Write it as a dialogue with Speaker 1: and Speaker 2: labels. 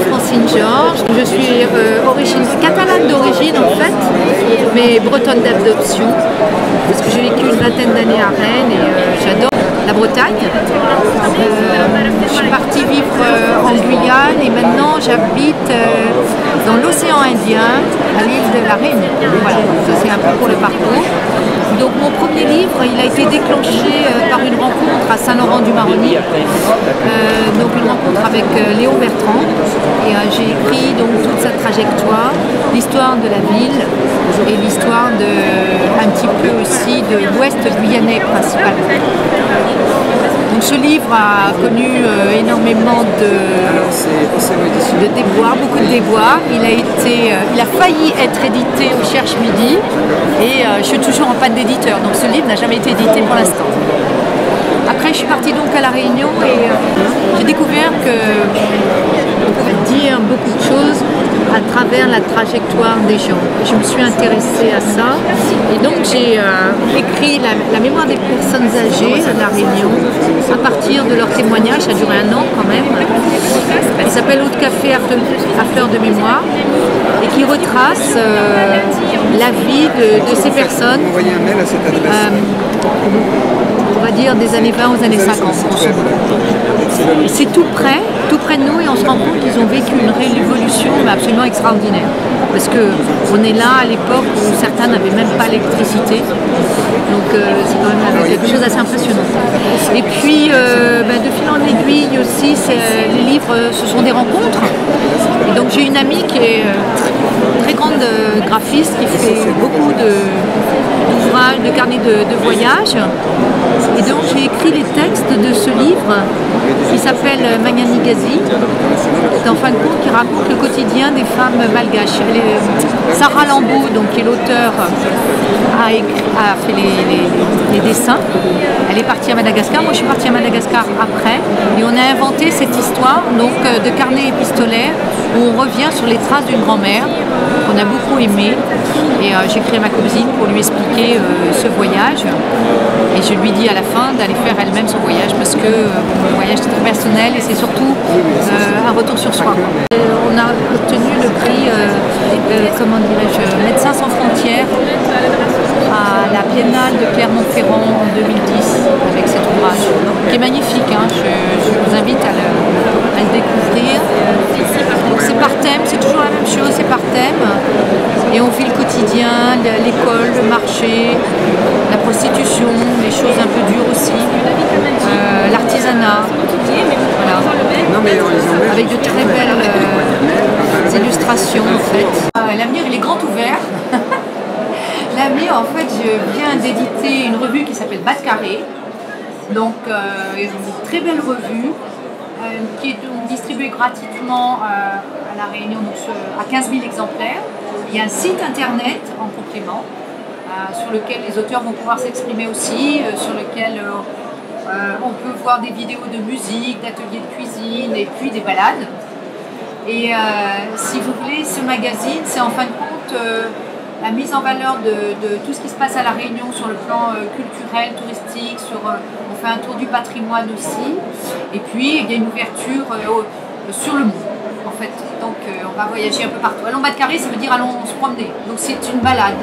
Speaker 1: Francine Georges. Je suis catalane d'origine en fait, mais bretonne d'adoption, parce que j'ai vécu une vingtaine d'années à Rennes et j'adore la Bretagne. Je suis partie vivre en Guyane et maintenant j'habite dans l'océan Indien, à l'île de la Réunion. Voilà, ça c'est un peu pour le parcours. Donc mon premier livre, il a été déclenché par une rencontre à Saint-Laurent-du-Maroni, donc une rencontre avec Léon Bertrand, et j'ai écrit donc toute sa trajectoire, l'histoire de la ville et l'histoire un petit peu aussi de l'ouest guyanais principalement. Donc ce livre a connu énormément de déboires, beaucoup de déboires. Il a failli être édité au Cherche Midi et je suis toujours en panne d'éditeur, donc ce livre n'a jamais été édité pour l'instant. Après je suis partie donc à La Réunion et j'ai découvert qu'on pouvait dire beaucoup de choses à travers la trajectoire des gens. Je me suis intéressée à ça et donc j'ai écrit la mémoire des personnes âgées à La Réunion à partir de leurs témoignages. Ça a duré 1 an quand même. Il s'appelle Eau de café à fleur de mémoire et qui retrace la vie de ces personnes, on va dire des années 20 aux années 50. Et c'est tout près de nous et on se rend compte qu'ils ont vécu une révolution absolument extraordinaire. Parce qu'on est là à l'époque où certains n'avaient même pas l'électricité. Donc c'est quand même quelque chose d'assez impressionnant. Et puis de fil en aiguille aussi, les livres, ce sont des rencontres. Et donc j'ai une amie qui est très grande graphiste, qui fait beaucoup d'ouvrages, de carnets de voyage. Et donc j'ai écrit les textes de ce livre qui s'appelle Magnani Gazi, en fin de compte qui raconte le quotidien des femmes malgaches. Sarah Lambeau, donc, qui est l'auteur, a fait les dessins. Elle est partie à Madagascar, moi je suis partie à Madagascar après, et on a inventé cette histoire donc, de carnet épistolaire où on revient sur les traces d'une grand-mère qu'on a beaucoup aimée. Et j'ai écrit à ma cousine pour lui expliquer ce voyage. Et je lui dis à la fin d'aller faire elle-même son voyage parce que le voyage c'est très personnel et c'est surtout un retour sur soi. On a obtenu le prix, comment dirais-je, Médecins sans frontières à la Biennale de Clermont-Ferrand en 2010 avec cet ouvrage, qui est magnifique. Hein, je vous invite à le découvrir. Donc c'est par thème, c'est toujours la même chose, c'est par thème. Et on vit le quotidien, l'école, le marché, la prostitution, les choses un peu dures aussi, l'artisanat, voilà. Avec de très belles illustrations en fait. L'avenir il est grand ouvert. L'avenir en fait, je viens d'éditer une revue qui s'appelle Bas de Carré, donc une très belle revue qui est distribuée gratuitement à La Réunion à 15 000 exemplaires. Il y a un site internet en complément sur lequel les auteurs vont pouvoir s'exprimer aussi, sur lequel on peut voir des vidéos de musique, d'ateliers de cuisine et puis des balades. Et si vous voulez, ce magazine, c'est en fin de compte la mise en valeur de tout ce qui se passe à La Réunion sur le plan culturel, touristique, on fait un tour du patrimoine aussi. Et puis il y a une ouverture sur le monde en fait. Donc on va voyager un peu partout. Allons Bas de Carré, ça veut dire allons se promener. Donc c'est une balade